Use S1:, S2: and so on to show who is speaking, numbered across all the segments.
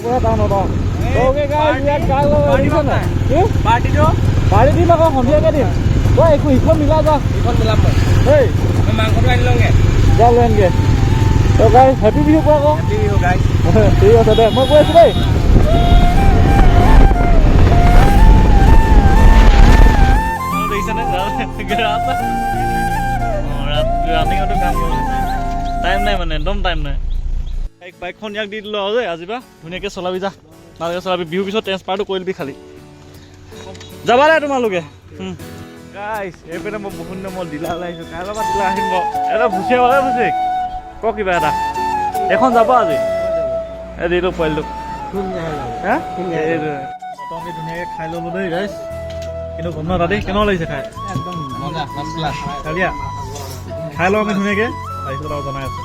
S1: পুৰা টাউনত ওকে গাইছ ইয়াত গাই লাগিছে নাই
S2: পাৰ্টিটো
S1: পাৰ্টি দিম আকৌ সন্ধিয়াকৈ দিম তই একো ইখন মিলা যা
S2: ইখন মিলাম
S1: এই
S2: মই মাংসটো আনি লওঁগৈ
S1: যা লৈ আনগৈ তই গাই হেপী বিহু পোৱা আকৌ
S2: হেপী বিহু গাইছ
S1: ঠিক আছে দে মই কৈ আছোঁ দেই ৰানিঙতো কাম কৰিছে টাইম নাই মানে একদম টাইম নাই বাইকখন ইয়াক দি দিলোঁ আৰু দেই আজি বা ধুনীয়াকৈ চলাবি যা ভালকৈ চলাবি বিহুৰ পিছত ট্ৰেন্সফাৰটো কৰি দিবি খালি যাবা দে তোমালোকে গাইছ এইপিনে মই বহুত দিনৰ মই ডিলাৰলৈ আহিছোঁ কাইলৈ পৰা ডিলাৰ আহিম বাৰু এটা ভুচিয়া পালে ভুচি ক কিবা এটা এখন যাব আজি এই দিলোঁ পোৱালিটোক আমি ধুনীয়াকৈ খাই ল'লোঁ দেই গাইছ কিন্তু গম নাপাওঁ দেই কেনেকুৱা লাগিছে খাই
S2: একদম মজা ফাৰ্ষ্ট ক্লাছ
S1: কালিয়া খাই লওঁ আমি ধুনীয়াকৈ তাৰপিছত আৰু জনাই আছোঁ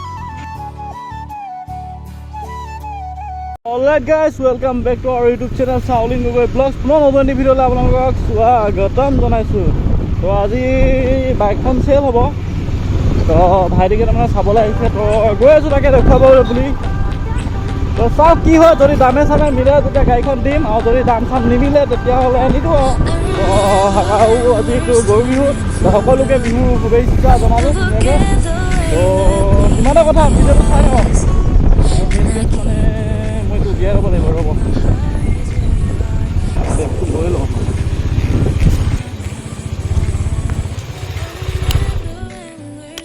S1: Alright guys, welcome back to our YouTube channel Shaolin Gogoi Vlogs. পুনৰ নতুন এটি ভিডিঅ'লৈ আপোনালোকক স্বাগতম জনাইছোঁ। তো আজি বাইকখন চেল হ'ব। তো ভাইটিকে তাৰমানে চাবলৈ আহিছে। তো গৈ আছোঁ তাকে দেখুৱাব বুলি। তো চাওক কি হয় যদি দামে চামে মিলে তেতিয়া গাড়ীখন দিম আৰু যদি দাম চাম নিমিলে তেতিয়াহ'লে নিদিওঁ আৰু আজিতো গৰু বিহু সকলোকে বিহু শুভেচ্ছা জনালোঁ ধুনীয়াকৈ। তো সিমানে কথা ভিডিঅ'টো চাই লওঁ মানে মইতো উলিয়াই ল'ব লাগিব ৰ'ব বেগটো লৈ লওঁ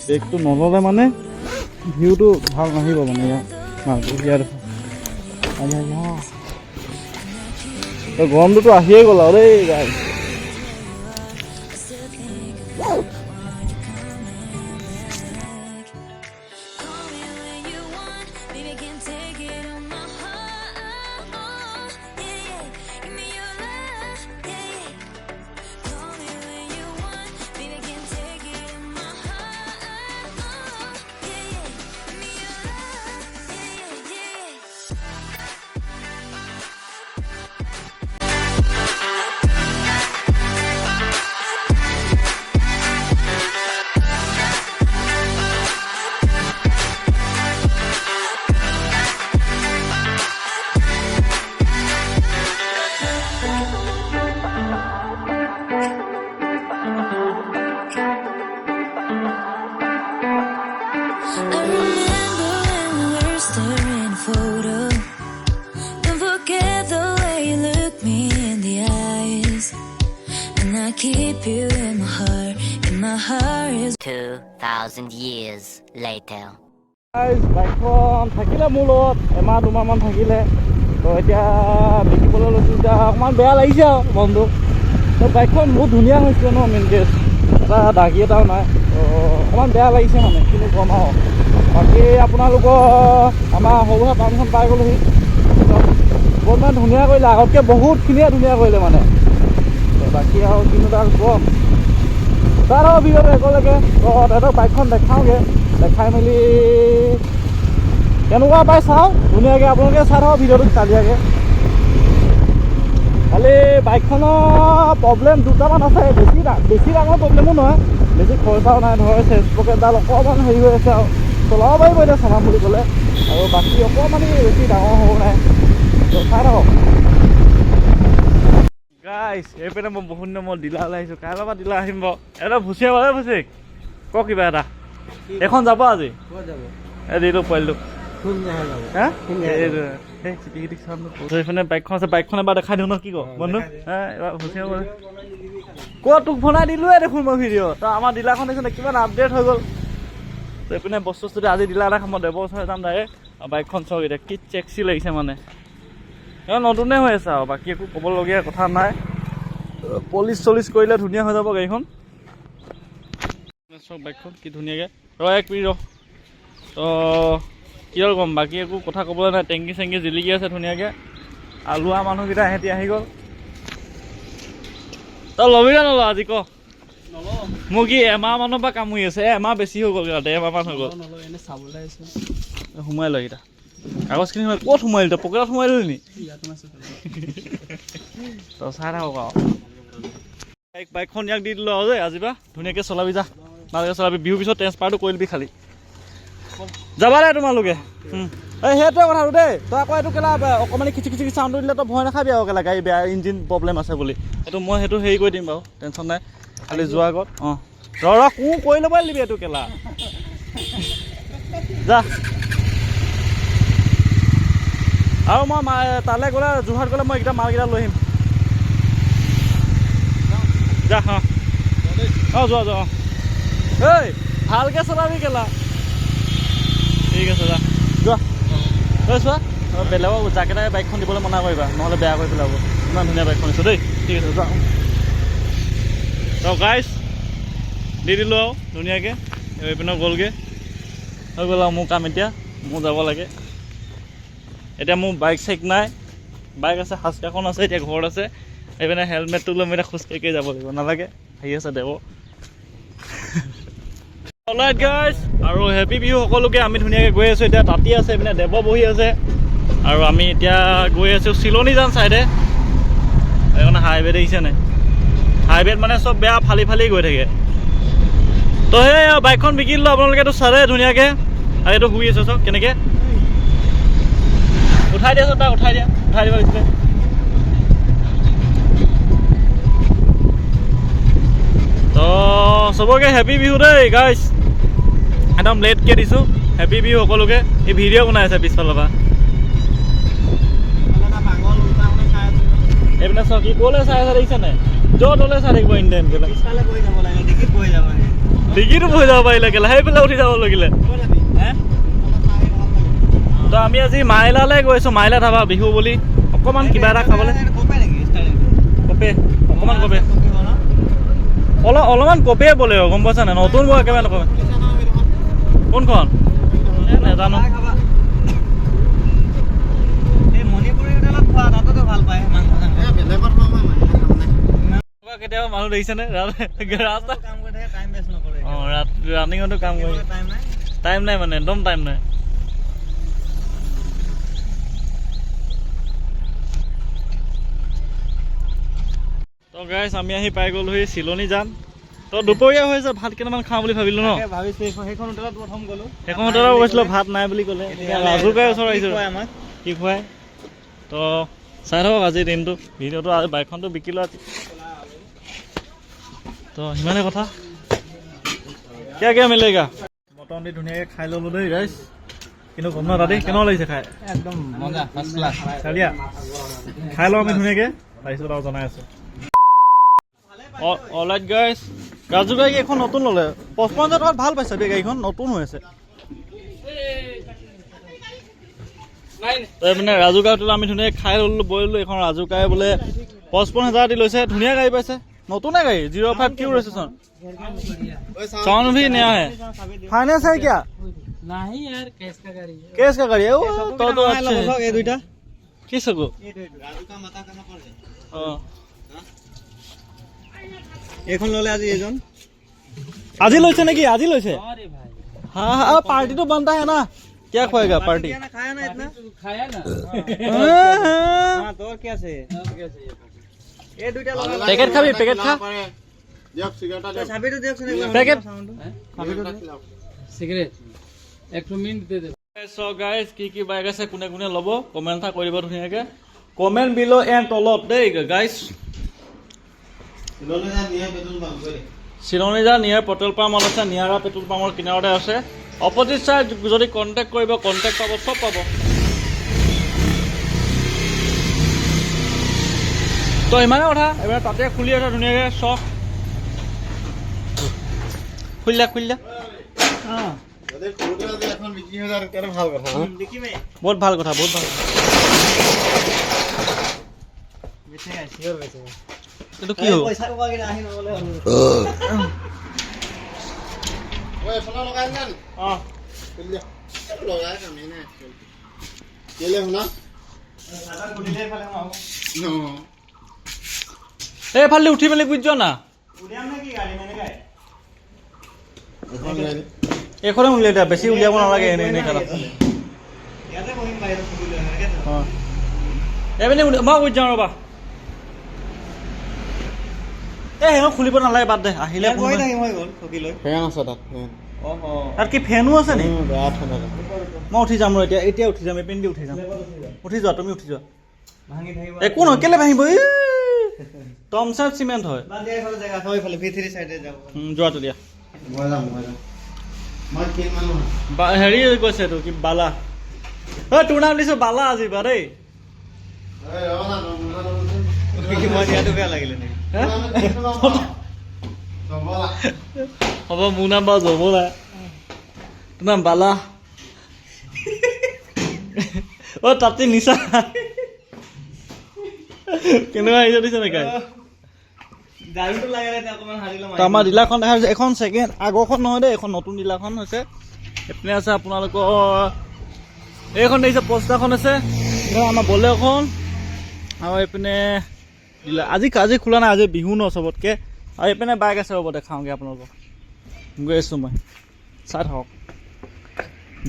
S1: বেগটো নল'লে মানে ভিউটো ভাল নাহিব মানে ইয়াত ইয়াত গৰমটোতো আহিয়ে গ'ল আৰু দেই গাই
S3: keep you in my heart is 2,000 years later.
S1: Guys, বাইকখন থাকিলে মোৰ লগত এমাহ দুমাহমান থাকিলে তো এতিয়া বিকিবলৈ লৈছোঁ এতিয়া অকণমান বেয়া লাগিছে আৰু মনটো তো বাইকখন বহুত ধুনীয়া হৈছিলে ন মেইন কেছ এটা দাগি এটাও নাই তো অকণমান বেয়া লাগিছে মানে কিন্তু কম আৰু বাকী আপোনালোকৰ আমাৰ সৰু সুৰা টাউনখন পাই গ'লোহি বহুত মানে ধুনীয়া কৰিলে আগতকৈ বহুতখিনিয়ে ধুনীয়া কৰিলে মানে বাকী আৰু কিন্তু তাৰ কম তাৰ আৰু ভিডিঅ'টো একেলগে তো তেহেঁতক বাইকখন দেখাওঁগৈ দেখাই মেলি কেনেকুৱা পাই চাওঁ ধুনীয়াকৈ আপোনালোকে চাই থাকক ভিডিঅ'টো কালিয়াকৈ খালি বাইকখনৰ প্ৰব্লেম দুটামান আছে বেছি ডাঙৰ প্ৰব্লেমো নহয় বেছি খৰচাও নাই ধৰ চেঞ্জ পকেটডাল অকণমান হেৰি হৈ আছে আৰু চলাব পাৰিব এতিয়া চলাম বুলি ক'লে আৰু বাকী অকণমান বেছি ডাঙৰ হ'ব নাই তো চাই থাকক গাইছ এইপিনে মই বহুত দিনৰ মই ডিলাৰলৈ আহিছোঁ কাইলৈ পৰা ডিলাৰ আহিম বাৰু এটা ভুচিয়া পালে ভুচি ক কিবা এটা এখন যাব আজি এই দিলোঁ পোৱালিটোক এইপিনে বাইকখন আছে বাইকখন এবাৰ দেখাই দিওঁ ন কি ক বন্ধু এবাৰ ভুচিয়া পালে ক'ত তোক বনাই দিলোঁৱে দেখোন মই ভিডিঅ' তই আমাৰ ডিলাৰখন দেখিছ কিমান আপডেট হৈ গ'ল তো এইপিনে বস্তু আজি ডিলাৰ দেখাম মই দেৱৰ ওচৰত যাম ডাইৰেক্ট আৰু বাইকখন চাওক এতিয়া কি চেক্সি লাগিছে মানে নতুনে হৈ আছে আৰু বাকী একো ক'বলগীয়া কথা নাই পলিচ চলিচ কৰিলে ধুনীয়া হৈ যাব গাড়ীখন চব বাইকখন কি ধুনীয়াকৈ এক মিনিট তো কি হ'ল ক'ম বাকী একো কথা ক'বলৈ নাই টেংকি চেংকি জিলিকি আছে ধুনীয়াকৈ আলোৱা মানুহকেইটা সিহঁতি আহি গ'ল তই ল'বি নে নলওঁ আজি ক মোৰ কি এমাহমানৰ পৰা কামুৰি আছে এমাহ বেছি হৈ গ'ল এমাহমান হৈ গ'ল সোমাই লয় এইকেইটা কাগজখিনি ক'ত সোমাই তই পকেটত সোমাই দিলি নি তই চাই থাকক আৰু বাইকখন ইয়াক দি দিলোঁ আৰু দেই আজি বা ধুনীয়াকৈ চলাবি যা ভালকৈ চলাবি বিহুৰ পিছত ট্ৰেন্সফাৰটো কৰি দিবি খালি যাবা দে তোমালোকে এই সেইটোৱে কথাটো দেই তই আকৌ এইটো কেলা অকণমানি খিচি খিচি চাউণ্ডটো দিলে তই ভয় নাখাবি আৰু কেলা গাড়ী বেয়া ইঞ্জিন প্ৰব্লেম আছে বুলি এইটো মই সেইটো হেৰি কৰি দিম বাৰু টেনশ্যন নাই খালি যোৱাৰ আগত অঁ ৰ কোঁ কৰি ল'বই লাগিবি এইটো কেলা যা আৰু মই তালৈ গ'লে যোৰহাট গ'লে মই এইকেইটা মালকেইটা লৈ আহিম যা অঁ যোৱা যোৱা অঁ এই ভালকৈ চলাবি কেলা ঠিক আছে যা যোৱা ঐ চোৱা বেলেগক যাকেইটাই বাইকখন দিবলৈ মনা কৰিবা নহ'লে বেয়া কৰি পেলাব ইমান ধুনীয়া বাইকখন দিছোঁ দেই ঠিক আছে যোৱা ত গাইছ দি দিলোঁ আৰু ধুনীয়াকৈ এইপিনে গ'লগৈ হৈ গ'ল আৰু মোৰ কাম এতিয়া মোৰ যাব লাগে এতিয়া মোৰ বাইক চাইক নাই বাইক আছে সাজকাখন আছে এতিয়া ঘৰত আছে এইপিনে হেলমেটটো লৈ মই এতিয়া খোজকাঢ়ি যাব লাগিব নালাগে আহি আছে দেৱ অলৰাইট গাইছ আৰু হেপী বিহু সকলোকে আমি ধুনীয়াকৈ গৈ আছোঁ এতিয়া তাতি আছে এইপিনে দেৱ বহি আছে আৰু আমি এতিয়া গৈ আছোঁ চিলনী যান চাইডে সেইকাৰণে হাইৱে দেখিছে নাই হাইৱেত মানে চব বেয়া ফালি ফালি গৈ থাকে তো সেই বাইকখন বিকি দিলোঁ আপোনালোকেতো চালে ধুনীয়াকৈ আৰু এইটো শুই আছে চব কেনেকৈ উঠাই দিয়াচোন তাক উঠাই দিব লাগিছিলে তো চবকে হেপী বিহু দেই গাইছ একদম লেটকৈ দিছোঁ হেপী বিহু সকলোকে এই ভিডিঅ' বনাই আছে পিছফালৰ পৰা এইপিনে চাওক কি ক'লৈ চাই আছে দেখিছে নাই য'ত হ'লে চাই থাকিব ইণ্ডিয়ান কেলা ডিগিটো বহি যাব পাৰিলে কেলা সেইফালে উঠি যাব লাগিলে তো আমি আজি মাইলালৈ গৈছোঁ মাইলা ধাবা বিহু বুলি অকণমান কিবা এটা খাবলৈ কপে অকণমান কপে অলপমান কপে বোলে গম পাইছা নাই নতুন বৰ একেবাৰে নকমে কোনখন নাজানো কেতিয়াবা মানুহ দেখিছেনে ৰাস্তা অঁ ৰানিঙতো কাম কৰি টাইম নাই মানে একদম টাইম নাই তো গাইছ আমি আহি পাই গ'লোহি চিলনী যান তো দুপৰীয়া হৈছে ভাত কেইটামান খাওঁ বুলি ভাবিলোঁ ন সেইখন হোটেলত গৈছিলোঁ ভাত নাই বুলি ক'লে ৰাজু গাই ওচৰত আহিছোঁ কি খুৱাই তো চাই থাকক আজিৰ দিনটো ভিডিঅ'টো আজি বাইকখনটো বিকিলোঁ আজি তো সিমানে কথা কিয় মিলেগা মটন দি ধুনীয়াকৈ খাই ল'লোঁ দেই গাইছ কিন্তু গম নাপাওঁ দেই কেনেকুৱা লাগিছে খাই
S2: একদম মজা ফাৰ্ষ্ট ক্লাছ
S1: চালিয়া খাই লওঁ আমি ধুনীয়াকৈ তাৰপিছত আৰু জনাই আছোঁ অলৰাইট গাইছ ৰাজু গাড়ী এইখন নতুন ল'লে 55,000 টকাত ভাল পাইছে দেই গাড়ীখন নতুন হৈ আছে মানে ৰাজু গাড়ীটো আমি ধুনীয়াকৈ খাই ল'লোঁ বৈ ল'লোঁ এইখন ৰাজু গাড়ী বোলে 55,000 দি লৈছে ধুনীয়া গাড়ী পাইছে নতুনে গাড়ী 05 কিউ ৰেজিষ্ট্ৰেশ্যন साउंड भी नया है फाइनेंस है क्या
S2: नहीं यार कैश का गाड़ी है
S1: कैश का गाड़ी है वो तो अच्छा है
S2: ये दुईटा
S1: किस को
S2: राजू का माथा करना पड़ जाए
S1: हां
S2: এখন ললে আজি এজন
S1: আজি লৈছে নাকি আজি লৈছে
S2: अरे भाई
S1: हां हां पार्टी तो बनता है ना क्या खोएगा पार्टी
S2: खाया ना इतना खाया ना हां तो और क्या से ये दुईटा लगा
S1: पैकेट खाबी पैकेट खा
S2: देख सिगरेट दे चाबी तो देख सुने
S1: पैकेट
S2: चाबी तो सिगरेट एक मिनट दे दे
S1: सो गाइस की बाइक আছে কোনে কোনে লব কমেন্ট থা কৰিব ধুনিয়াকে কমেন্ট বিলো এন্ড তলত দেই গাইস চিলনী যা নিয়াৰ পেট্ৰল পাম্প আছে নিয়াৰা পেট্ৰল পাম্পৰ কিনাৰতে আছে অপজিট সাইড যদি কন্টাক্ট কৰিব কন্টাক্ট পাব সব পাব তো ইমানে কথা এবাৰ তাতে খুলি আছে ধুনীয়াকে চক খুলিলা হ্যাঁ
S2: ওদের খুলতে এখন 20,000 কেন ভালো কথা দেখি ভাই
S1: বহুত ভাল কথা বহুত ভাল
S2: বেঁচে গেছে শিওর বেঁচে গেছে
S1: এটো কি হল
S2: পয়সা পাবা কি আহি নবলে ওই সোনা লগাই না খুলিলা লগাই কামে না কেলে হনা সাদা খুলিলে ফালে মাও নো
S1: এই ফালে উঠি মেলি বুঝছ না
S2: উড়িয়াম না কি গাড়ি মেনে গায়
S1: এখনে উলিয়াই দিয়া বেছি উলিয়াব নালাগে এনে এনে খালা
S2: ইয়াতে বহিম বাইরে খুলিলে লাগে তো
S1: হ্যাঁ এবেনে মই বুঝ যাও ৰবা এই হেনো খুলিব নালাগে বাদ দে আহিলে
S2: গৈ থাকিম হৈ গ'ল ঠকি লৈ
S4: ফেন আছে তাত
S1: তাত কি ফেনো আছে নি
S2: বেয়া ঠাণ্ডা
S1: মই উঠি যাম ৰ এতিয়া উঠি যাম এপিন দি উঠি যাম উঠি যোৱা তুমি উঠি যোৱা একো নহয় কেলে ভাঙিব টমচাপ চিমেণ্ট হয় যোৱা তো দিয়া
S2: মই যাম মই কিন মানুহ
S1: হেৰি কৈছে এইটো কি বালা তোৰ নাম দিছো বালা আজি বা দেই হ'ব মোৰ নাম বাৰু জমলা তোৰ নাম বালা তাতে নিচা কেনেকুৱা আহিছে দিছে নেকি আমাৰ ডিলাৰখন দেখা হৈছে এখন ছেকেণ্ড আগৰখন নহয় দেই এখন নতুন ডিলাৰখন হৈছে এইপিনে আছে আপোনালোকৰ এইখন দেখিছে পষ্টাৰখন আছে আমাৰ বলেৰ'খন আৰু এইপিনে আজি খোলা নাই আজি বিহু ন চবতকৈ আৰু এইপিনে বাইক আছে ৰ'ব দেখাওঁগৈ আপোনালোকক গৈ আছোঁ মই চাই থাকক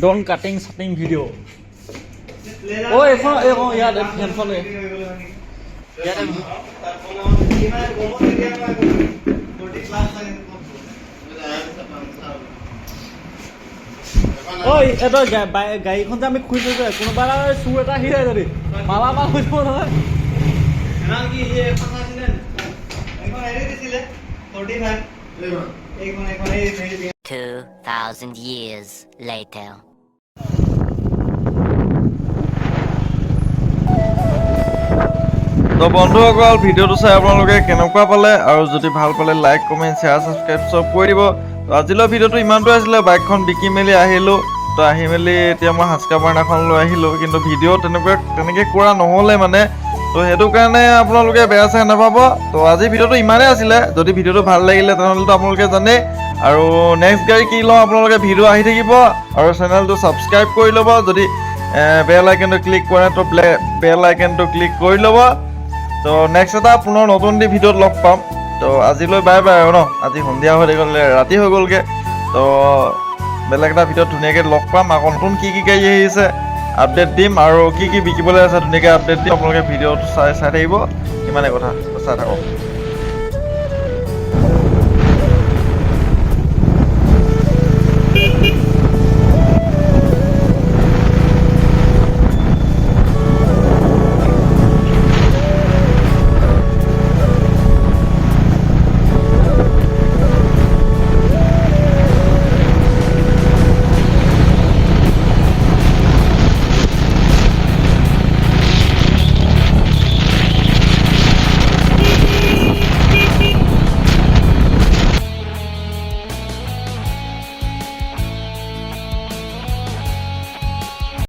S1: ডন কাটিং চাটিং ভিডিঅ' এইখন ইয়াত ফেনখন এটা গাড়ীখন যে আমি খুলি থৈছো কোনোবা চুৰ এটা আহি যায় যদি মালা হৈ যাব নহয়
S3: 2,000 years later.
S4: তো বন্ধুসকল ভিডিঅ'টো চাই আপোনালোকে কেনেকুৱা পালে আৰু যদি ভাল পালে লাইক কমেণ্ট শ্বেয়াৰ ছাবস্ক্ৰাইব চব কৰি দিব তো আজিলৈ ভিডিঅ'টো ইমানটোৱে আছিলে বাইকখন বিকি মেলি আহিলোঁ তো আহি মেলি এতিয়া মই হাস্কাবাৰ্ণাখন লৈ আহিলোঁ কিন্তু ভিডিঅ' তেনেকৈ কৰা নহ'লে মানে তো সেইটো কাৰণে আপোনালোকে বেয়া চেয়া নাপাব তো আজি ভিডিঅ'টো ইমানেই আছিলে যদি ভিডিঅ'টো ভাল লাগিলে তেনেহ'লেতো আপোনালোকে জানেই আৰু নেক্সট গাড়ী কি লওঁ আপোনালোকে ভিডিঅ' আহি থাকিব আৰু চেনেলটো ছাবস্ক্ৰাইব কৰি ল'ব যদি বেল আইকনটো ক্লিক কৰে তো বেল আইকনটো ক্লিক কৰি ল'ব তো নেক্সট এটা পুনৰ নতুন দি ভিডিঅ'ত লগ পাম তো আজিলৈ বাই বাই আৰু ন আজি সন্ধিয়া হৈ গ'লে ৰাতি হৈ গ'লগৈ তো বেলেগ এটা ভিডিঅ'ত ধুনীয়াকৈ লগ পাম আকৌ নতুন কি গাড়ী আহিছে আপডেট দিম আৰু কি বিকিবলৈ আছে ধুনীয়াকৈ আপডেট দিম আপোনালোকে ভিডিঅ'টো চাই থাকিব ইমানেই কথা চাই থাকক